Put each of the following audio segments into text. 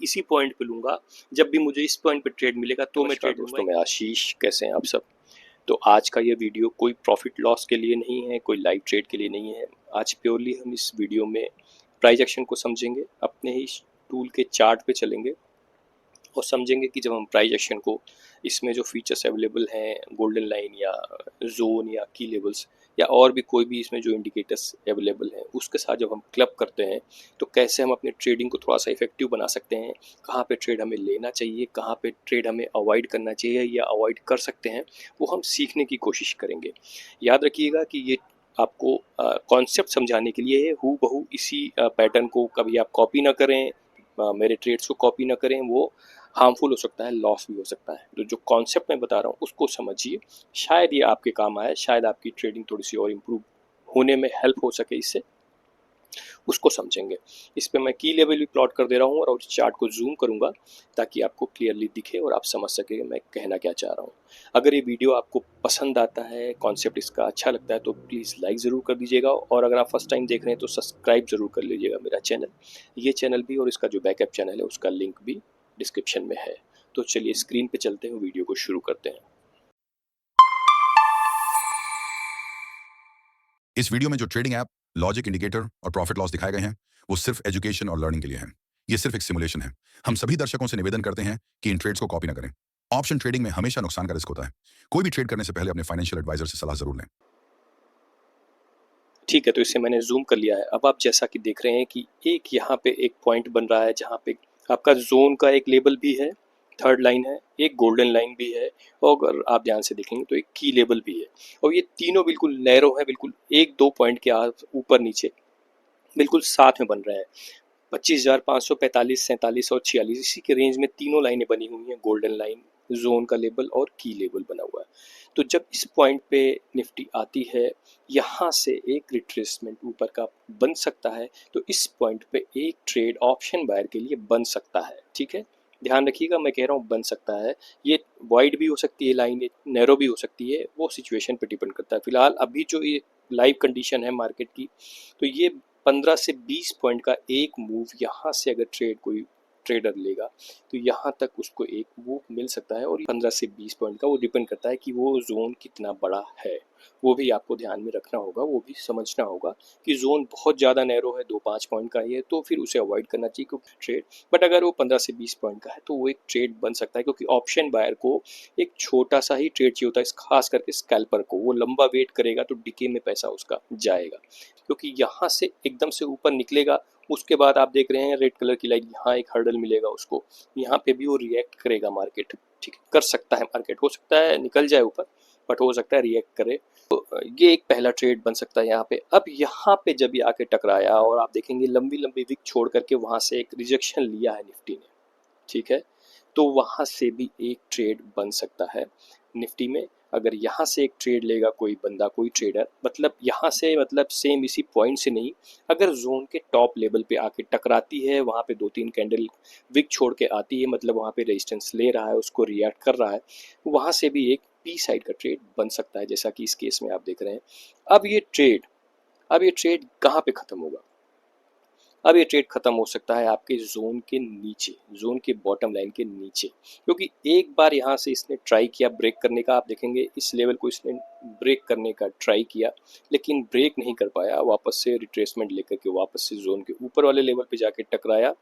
इसी पॉइंट पे लूँगा, जब भी मुझे इस पॉइंट पे ट्रेड मिलेगा तो मैं ट्रेड लूँगा। दोस्तों, मैं आशीष, कैसे हैं आप सब। तो आज का ये वीडियो कोई प्रॉफिट लॉस के लिए नहीं है, कोई लाइव ट्रेड के लिए नहीं है। आज प्योरली हम इस वीडियो में प्राइस एक्शन को समझेंगे, अपने ही टूल के चार्ट पे चलेंगे और समझेंगे कि जब हम प्राइस एक्शन को इसमें जो फीचर्स अवेलेबल हैं, गोल्डन लाइन या जोन या की लेवल्स या और भी कोई भी इसमें जो इंडिकेटर्स अवेलेबल हैं, उसके साथ जब हम क्लब करते हैं तो कैसे हम अपने ट्रेडिंग को थोड़ा सा इफेक्टिव बना सकते हैं, कहाँ पे ट्रेड हमें लेना चाहिए, कहाँ पे ट्रेड हमें अवॉइड करना चाहिए या अवॉइड कर सकते हैं, वो हम सीखने की कोशिश करेंगे। याद रखिएगा कि ये आपको कॉन्सेप्ट समझाने के लिए है, हू बहू इसी पैटर्न को कभी आप कॉपी ना करें, मेरे ट्रेड्स को कॉपी ना करें, वो हार्मफुल हो सकता है, लॉस भी हो सकता है। तो जो कॉन्सेप्ट मैं बता रहा हूँ उसको समझिए, शायद ये आपके काम आए, शायद आपकी ट्रेडिंग थोड़ी सी और इम्प्रूव होने में हेल्प हो सके इससे, उसको समझेंगे। इस पे मैं की लेवल भी प्लॉट कर दे रहा हूँ और उस चार्ट को जूम करूँगा ताकि आपको क्लियरली दिखे और आप समझ सके मैं कहना क्या चाह रहा हूँ। अगर ये वीडियो आपको पसंद आता है, कॉन्सेप्ट इसका अच्छा लगता है तो प्लीज़ लाइक ज़रूर कर दीजिएगा और अगर आप फर्स्ट टाइम देख रहे हैं तो सब्सक्राइब ज़रूर कर लीजिएगा मेरा चैनल। ये चैनल भी और इसका जो बैकअप चैनल है उसका लिंक भी डिस्क्रिप्शन में है। तो चलिए स्क्रीन पे चलते हैं, वीडियो को शुरू करते हैं। इस वीडियो में जो ट्रेडिंग ऐप, लॉजिक, इंडिकेटर और प्रॉफिट लॉस दिखाए गए हैं, वो सिर्फ एजुकेशन और लर्निंग के लिए हैं। ये सिर्फ एक सिमुलेशन है। हम सभी दर्शकों से निवेदन करते हैं कि इन ट्रेड्स को कॉपी ना करें। ऑप्शन ट्रेडिंग में हमेशा नुकसान का रिस्क होता है। कोई भी ट्रेड करने से पहले अपने फाइनेंशियल एडवाइजर से सलाह जरूर लें। ठीक है, तो इसे मैंने जूम कर लिया है। अब आप जैसा कि देख रहे हैं कि एक यहाँ पे एक पॉइंट बन रहा है जहाँ पे आपका जोन का एक लेबल भी है, थर्ड लाइन है, एक गोल्डन लाइन भी है और अगर आप ध्यान से देखेंगे तो एक की लेबल भी है और ये तीनों बिल्कुल नैरो है, बिल्कुल एक दो पॉइंट के ऊपर नीचे बिल्कुल साथ में बन रहे हैं। 25,545, 47 और 46 इसी के रेंज में तीनों लाइनें बनी हुई हैं, गोल्डन लाइन, जोन का लेबल और की लेबल बना हुआ है। तो जब इस पॉइंट पे निफ्टी आती है, यहाँ से एक रिट्रेसमेंट ऊपर का बन सकता है, तो इस पॉइंट पे एक ट्रेड ऑप्शन बायर के लिए बन सकता है। ठीक है, ध्यान रखिएगा, मैं कह रहा हूँ बन सकता है। ये वाइड भी हो सकती है लाइन, नैरो भी हो सकती है, वो सिचुएशन पे डिपेंड करता है। फिलहाल अभी जो ये लाइव कंडीशन है मार्केट की, तो ये 15 से 20 पॉइंट का एक मूव यहाँ से अगर ट्रेड कोई ट्रेडर लेगा तो यहाँ तक उसको एक मूव मिल सकता है और 15 से 20 पॉइंट का वो डिपेंड करता है कि वो जोन कितना बड़ा है। वो भी आपको ध्यान में रखना होगा, वो भी समझना होगा कि जोन बहुत ज़्यादा नैरो है, 2-5 पॉइंट का ही है, तो फिर उसे अवॉइड करना चाहिए क्योंकि ट्रेड, बट अगर वो 15 से 20 पॉइंट का है तो वो एक ट्रेड बन सकता है क्योंकि ऑप्शन बायर को एक छोटा सा ही ट्रेड चाहिए होता है, खास करके स्कैल्पर को। वो लंबा वेट करेगा तो डिके में पैसा उसका जाएगा क्योंकि यहाँ से एकदम से ऊपर निकलेगा, उसके बाद आप देख रहे हैं रेड कलर की लाइन, यहाँ एक हर्डल मिलेगा उसको, यहाँ पे भी वो रिएक्ट करेगा मार्केट। ठीक है, कर सकता है मार्केट, हो सकता है निकल जाए ऊपर, बट हो सकता है रिएक्ट करे। तो ये एक पहला ट्रेड बन सकता है यहाँ पे। अब यहाँ पे जब ये आके टकराया और आप देखेंगे लंबी लंबी विक छोड़ करके वहाँ से एक रिजेक्शन लिया है निफ्टी ने, ठीक है, तो वहाँ से भी एक ट्रेड बन सकता है निफ्टी में। अगर यहाँ से एक ट्रेड लेगा कोई बंदा, कोई ट्रेडर, मतलब यहाँ से, मतलब सेम इसी पॉइंट से नहीं, अगर जोन के टॉप लेवल पे आके टकराती है, वहाँ पे 2-3 कैंडल विक छोड़ के आती है, मतलब वहाँ पे रेजिस्टेंस ले रहा है, उसको रिएक्ट कर रहा है, वहाँ से भी एक पी साइड का ट्रेड बन सकता है, जैसा कि इस केस में आप देख रहे हैं। अब ये ट्रेड कहाँ पे ख़त्म होगा? अब ये ट्रेड खत्म हो सकता है आपके जोन के नीचे, जोन के बॉटम लाइन के नीचे, क्योंकि एक बार यहाँ से इसने ट्राई किया ब्रेक करने का। आप देखेंगे इस लेवल को इसने ब्रेक करने का ट्राई किया लेकिन ब्रेक नहीं कर पाया, वापस से रिट्रेसमेंट लेकर के वापस से जोन के ऊपर वाले लेवल पे जाके टकराया,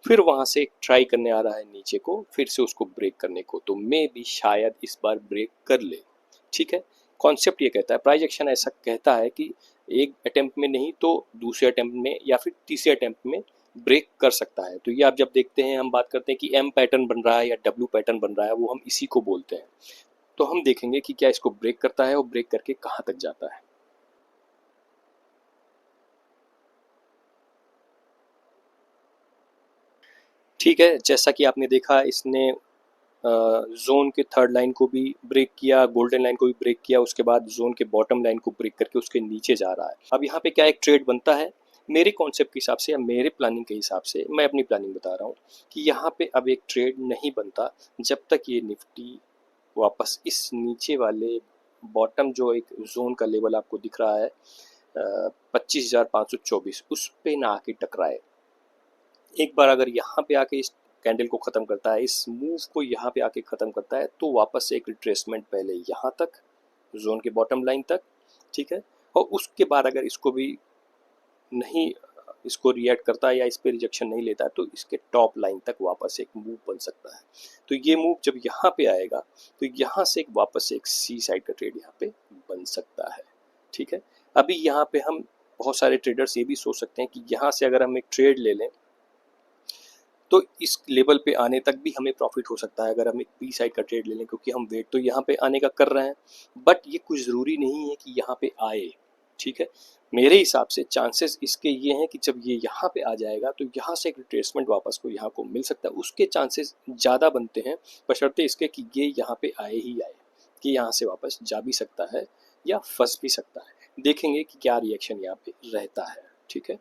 फिर वहाँ से ट्राई करने आ रहा है नीचे को, फिर से उसको ब्रेक करने को, तो मे भी शायद इस बार ब्रेक कर ले। ठीक है, कॉन्सेप्ट ये कहता है, प्राइस एक्शन ऐसा कहता है कि एक अटेम्प्ट में नहीं तो दूसरे अटेम्प्ट में या फिर तीसरे अटेम्प्ट में ब्रेक कर सकता है। तो ये आप जब देखते हैं, हम बात करते हैं कि एम पैटर्न बन रहा है या डब्ल्यू पैटर्न बन रहा है, वो हम इसी को बोलते हैं। तो हम देखेंगे कि क्या इसको ब्रेक करता है और ब्रेक करके कहाँ तक जाता है। ठीक है, जैसा कि आपने देखा, इसने जोन के थर्ड लाइन को भी ब्रेक किया, गोल्डन लाइन को भी ब्रेक किया, उसके बाद जोन के बॉटम लाइन को ब्रेक करके उसके नीचे जा रहा है। अब यहाँ पे क्या एक ट्रेड बनता है, मेरे कॉन्सेप्ट के हिसाब से या मेरे प्लानिंग के हिसाब से, मैं अपनी प्लानिंग बता रहा हूँ कि यहाँ पे अब एक ट्रेड नहीं बनता जब तक ये निफ्टी वापस इस नीचे वाले बॉटम, जो एक जोन का लेवल आपको दिख रहा है 25,524, उस पे ना आके टकराए। एक बार अगर यहाँ पे आके इस कैंडल को ख़त्म करता है, इस मूव को यहाँ पे आके ख़त्म करता है, तो वापस से एक रिट्रेसमेंट पहले यहाँ तक, जोन के बॉटम लाइन तक, ठीक है, और उसके बाद अगर इसको भी नहीं इसको रिएक्ट करता है या इस पे रिजेक्शन नहीं लेता है तो इसके टॉप लाइन तक वापस एक मूव बन सकता है। तो ये मूव जब यहाँ पे आएगा तो यहाँ से एक वापस से एक सी साइड का ट्रेड यहाँ पे बन सकता है, ठीक है। अभी यहाँ पे हम बहुत सारे ट्रेडर्स ये भी सोच सकते हैं कि यहाँ से अगर हम एक ट्रेड ले लें तो इस लेवल पे आने तक भी हमें प्रॉफिट हो सकता है अगर हम एक बी साइड का ट्रेड ले लें, क्योंकि हम वेट तो यहाँ पे आने का कर रहे हैं, बट ये कुछ ज़रूरी नहीं है कि यहाँ पे आए, ठीक है। मेरे हिसाब से चांसेस इसके ये हैं कि जब ये यहाँ पे आ जाएगा तो यहाँ से एक रिट्रेसमेंट वापस को यहाँ को मिल सकता है, उसके चांसेस ज़्यादा बनते हैं बशर्ते इसके कि ये यहाँ पे आए ही आए, कि यहाँ से वापस जा भी सकता है या फंस भी सकता है। देखेंगे कि क्या रिएक्शन यहाँ पे रहता है, ठीक है।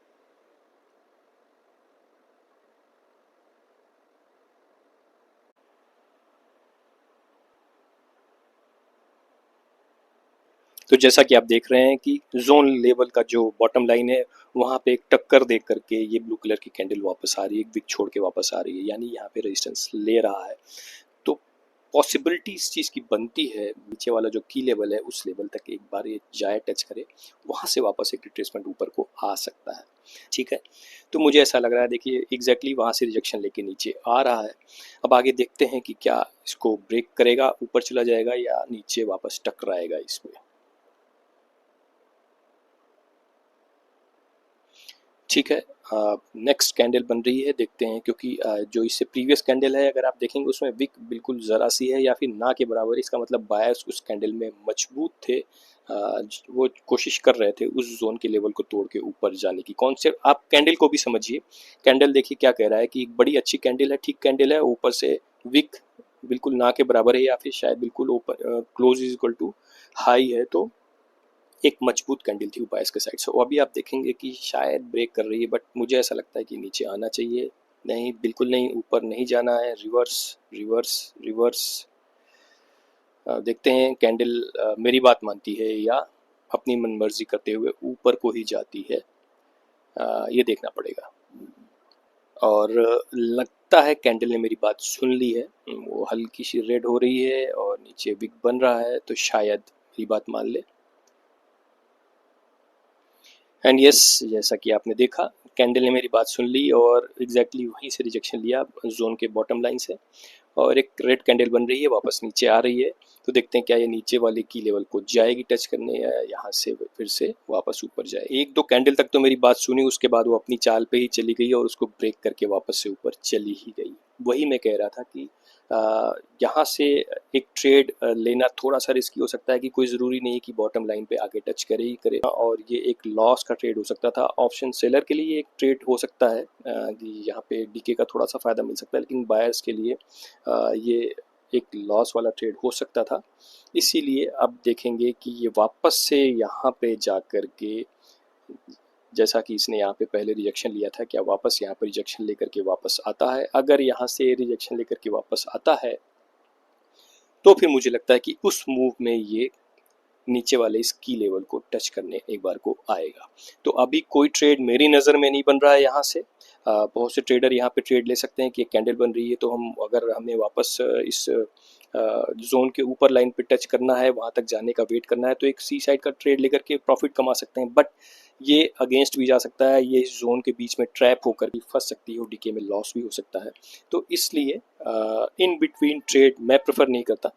तो जैसा कि आप देख रहे हैं कि जोन लेवल का जो बॉटम लाइन है वहाँ पे एक टक्कर देख करके ये ब्लू कलर की कैंडल वापस आ रही है, एक विक छोड़ के वापस आ रही है, यानी यहाँ पे रेजिस्टेंस ले रहा है। तो पॉसिबिलिटी इस चीज़ की बनती है नीचे वाला जो की लेवल है उस लेवल तक एक बार ये जाए टच करे, वहाँ से वापस एक रिट्रेसमेंट ऊपर को आ सकता है, ठीक है। तो मुझे ऐसा लग रहा है, देखिए एग्जैक्टली वहाँ से रिजेक्शन लेके नीचे आ रहा है। अब आगे देखते हैं कि क्या इसको ब्रेक करेगा, ऊपर चला जाएगा या नीचे वापस टकराएगा इसमें, ठीक है। नेक्स्ट कैंडल बन रही है, देखते हैं, क्योंकि जो इससे प्रीवियस कैंडल है अगर आप देखेंगे उसमें विक बिल्कुल ज़रा सी है या फिर ना के बराबर, इसका मतलब बायर्स उस कैंडल में मजबूत थे, वो कोशिश कर रहे थे उस जोन के लेवल को तोड़ के ऊपर जाने की। कॉन्सेप्ट आप कैंडल को भी समझिए, कैंडल देखिए क्या कह रहा है कि एक बड़ी अच्छी कैंडल है, ठीक कैंडल है, ऊपर से विक बिल्कुल ना के बराबर है या फिर शायद बिल्कुल open close is equal to high है, तो एक मजबूत कैंडल थी बायर्स के साइड से। अभी आप देखेंगे कि शायद ब्रेक कर रही है, बट मुझे ऐसा लगता है कि नीचे आना चाहिए, नहीं बिल्कुल नहीं, ऊपर नहीं जाना है, रिवर्स रिवर्स रिवर्स। देखते हैं कैंडल मेरी बात मानती है या अपनी मनमर्जी करते हुए ऊपर को ही जाती है, ये देखना पड़ेगा। और लगता है कैंडल ने मेरी बात सुन ली है, वो हल्की सी रेड हो रही है और नीचे विक बन रहा है, तो शायद मेरी बात मान ले। एंड यस, जैसा कि आपने देखा कैंडल ने मेरी बात सुन ली और एग्जैक्टली वहीं से रिजेक्शन लिया जोन के बॉटम लाइन से, और एक रेड कैंडल बन रही है, वापस नीचे आ रही है। तो देखते हैं क्या ये नीचे वाले की लेवल को जाएगी टच करने या यहाँ से फिर से वापस ऊपर जाए। एक दो कैंडल तक तो मेरी बात सुनी, उसके बाद वो अपनी चाल पे ही चली गई और उसको ब्रेक करके वापस से ऊपर चली ही गई। वही मैं कह रहा था कि यहाँ से एक ट्रेड लेना थोड़ा सा रिस्की हो सकता है, कि कोई ज़रूरी नहीं है कि बॉटम लाइन पे आगे टच करे ही करे, और ये एक लॉस का ट्रेड हो सकता था। ऑप्शन सेलर के लिए एक ट्रेड हो सकता है कि यहाँ पे डीके का थोड़ा सा फ़ायदा मिल सकता है, लेकिन बायर्स के लिए ये एक लॉस वाला ट्रेड हो सकता था। इसीलिए अब देखेंगे कि ये वापस से यहाँ पे जा कर के, जैसा कि इसने यहाँ पे पहले रिजेक्शन लिया था, क्या वापस यहाँ पे रिजेक्शन लेकर के वापस आता है। अगर यहाँ से रिजेक्शन लेकर के वापस आता है तो फिर मुझे लगता है कि उस मूव में ये नीचे वाले इस की लेवल को टच करने एक बार को आएगा। तो अभी कोई ट्रेड मेरी नज़र में नहीं बन रहा है यहाँ से। बहुत से ट्रेडर यहाँ पे ट्रेड ले सकते हैं कि एक कैंडल बन रही है तो अगर हमें वापस इस जोन के ऊपर लाइन पे टच करना है, वहाँ तक जाने का वेट करना है, तो एक सी साइड का ट्रेड लेकर के प्रॉफिट कमा सकते हैं। बट ये अगेंस्ट भी जा सकता है, ये इस जोन के बीच में ट्रैप होकर भी फंस सकती है और डीके में लॉस भी हो सकता है। तो इसलिए इन बिटवीन ट्रेड मैं प्रेफर नहीं करता।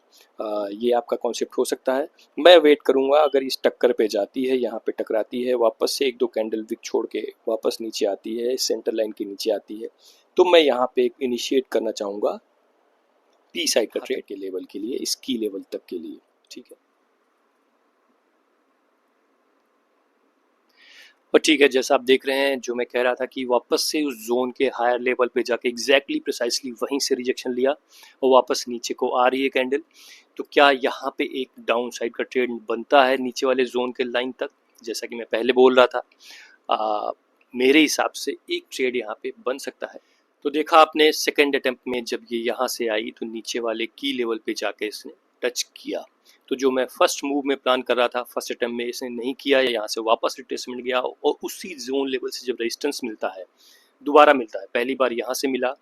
ये आपका कॉन्सेप्ट हो सकता है, मैं वेट करूँगा। अगर इस टक्कर पे जाती है, यहाँ पे टकराती है, वापस से एक दो कैंडल विक छोड़ के वापस नीचे आती है, सेंटर लाइन के नीचे आती है, तो मैं यहाँ पे इनिशिएट करना चाहूँगा पी साइड का ट्रेड के लेवल के लिए, इस की लेवल तक के लिए, ठीक है। और ठीक है, जैसा आप देख रहे हैं, जो मैं कह रहा था कि वापस से उस जोन के हायर लेवल पे जाके एग्जैक्टली प्रिसाइसली वहीं से रिजेक्शन लिया और वापस नीचे को आ रही है कैंडल। तो क्या यहाँ पे एक डाउन साइड का ट्रेड बनता है नीचे वाले जोन के लाइन तक, जैसा कि मैं पहले बोल रहा था। मेरे हिसाब से एक ट्रेड यहाँ पे बन सकता है। तो देखा आपने सेकेंड अटेम्प्ट में जब ये यहाँ से आई तो नीचे वाले की लेवल पे जाके इसने टच किया। तो जो मैं फर्स्ट मूव में प्लान कर रहा था, फर्स्ट अटेम्प्ट में इसने नहीं किया, यहाँ से वापस रिट्रेसमेंट गया और उसी जोन लेवल से जब रेजिस्टेंस मिलता है, दोबारा मिलता है, पहली बार यहाँ से मिला,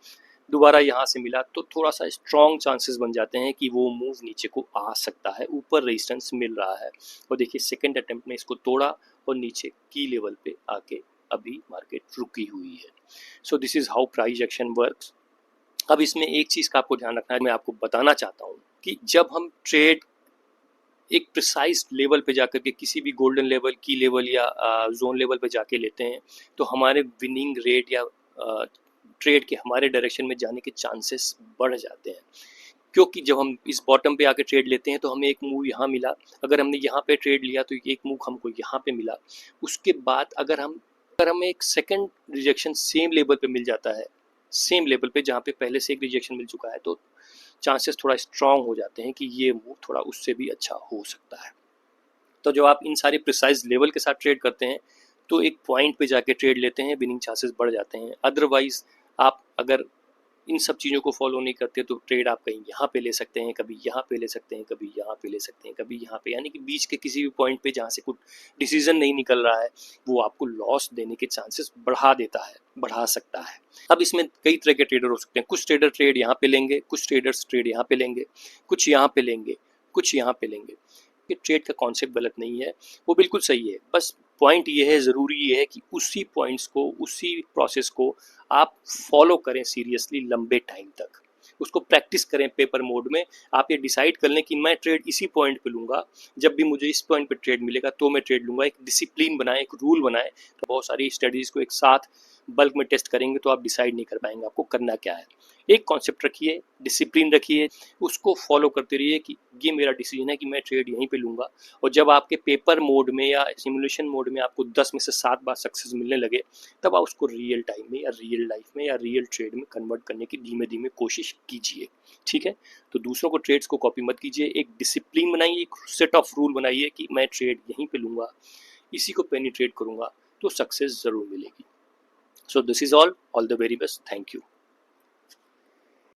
दोबारा यहाँ से मिला तो थोड़ा सा स्ट्रॉन्ग चांसेस बन जाते हैं कि वो मूव नीचे को आ सकता है, ऊपर रेजिस्टेंस मिल रहा है। और देखिए सेकंड अटेम्प्ट में इसको तोड़ा और नीचे की लेवल पे आके अभी मार्केट रुकी हुई है। So this is how price action works. अब इसमें एक चीज़ का आपको ध्यान रखना है, मैं आपको बताना चाहता हूँ कि जब हम ट्रेड एक प्रिसाइज लेवल पे जाकर के किसी भी गोल्डन लेवल, की लेवल या जोन लेवल पे जाके लेते हैं तो हमारे विनिंग रेट या ट्रेड के हमारे डायरेक्शन में जाने के चांसेस बढ़ जाते हैं। क्योंकि जब हम इस बॉटम पे आके ट्रेड लेते हैं तो हमें एक मूव यहाँ मिला, अगर हमने यहाँ पे ट्रेड लिया तो एक मूव हमको यहाँ पे मिला, उसके बाद अगर हमें एक सेकंड रिजेक्शन सेम लेवल पे मिल जाता है, सेम लेवल पे जहाँ पे पहले से एक रिजेक्शन मिल चुका है, तो चांसेस थोड़ा स्ट्रांग हो जाते हैं कि ये मूव थोड़ा उससे भी अच्छा हो सकता है। तो जब आप इन सारे प्रिसाइज लेवल के साथ ट्रेड करते हैं तो एक पॉइंट पे जाके ट्रेड लेते हैं, विनिंग चांसेस बढ़ जाते हैं। अदरवाइज आप अगर इन सब चीज़ों को फॉलो नहीं करते तो ट्रेड आप कहीं यहाँ पे ले सकते हैं, कभी यहाँ पे ले सकते हैं, कभी यहाँ पे ले सकते हैं, कभी यहाँ पे, यानी कि बीच के किसी भी पॉइंट पे जहाँ से कुछ डिसीजन नहीं निकल रहा है वो आपको लॉस देने के चांसेस बढ़ा देता है, बढ़ा सकता है। अब इसमें कई तरह के ट्रेडर हो सकते हैं। कुछ ट्रेडर ट्रेड यहाँ पे लेंगे, कुछ ट्रेडर्स ट्रेड यहाँ पे लेंगे, कुछ यहाँ पे लेंगे, कुछ यहाँ पे लेंगे। ये ट्रेड का कॉन्सेप्ट गलत नहीं है, वो बिल्कुल सही है। बस पॉइंट ये है, ज़रूरी ये है कि उसी पॉइंट्स को, उसी प्रोसेस को आप फॉलो करें सीरियसली लंबे टाइम तक, उसको प्रैक्टिस करें पेपर मोड में। आप ये डिसाइड कर लें कि मैं ट्रेड इसी पॉइंट पे लूँगा, जब भी मुझे इस पॉइंट पे ट्रेड मिलेगा तो मैं ट्रेड लूँगा। एक डिसिप्लिन बनाएं, एक रूल बनाएं। तो बहुत सारी स्टडीज़ को एक साथ बल्क में टेस्ट करेंगे तो आप डिसाइड नहीं कर पाएंगे आपको करना क्या है। एक कॉन्सेप्ट रखिए, डिसिप्लिन रखिए, उसको फॉलो करते रहिए कि ये मेरा डिसीजन है कि मैं ट्रेड यहीं पे लूँगा। और जब आपके पेपर मोड में या सिमुलेशन मोड में आपको 10 में से 7 बार सक्सेस मिलने लगे, तब आप उसको रियल टाइम में या रियल लाइफ में या रियल ट्रेड में कन्वर्ट करने की धीमे धीमे कोशिश कीजिए। ठीक है, तो दूसरों को ट्रेड्स को कॉपी मत कीजिए, एक डिसिप्लिन बनाइए, एक सेट ऑफ रूल बनाइए कि मैं ट्रेड यहीं पे लूँगा, इसी को पेनिट्रेट करूँगा तो सक्सेस ज़रूर मिलेगी। So this is all the very best, thank you.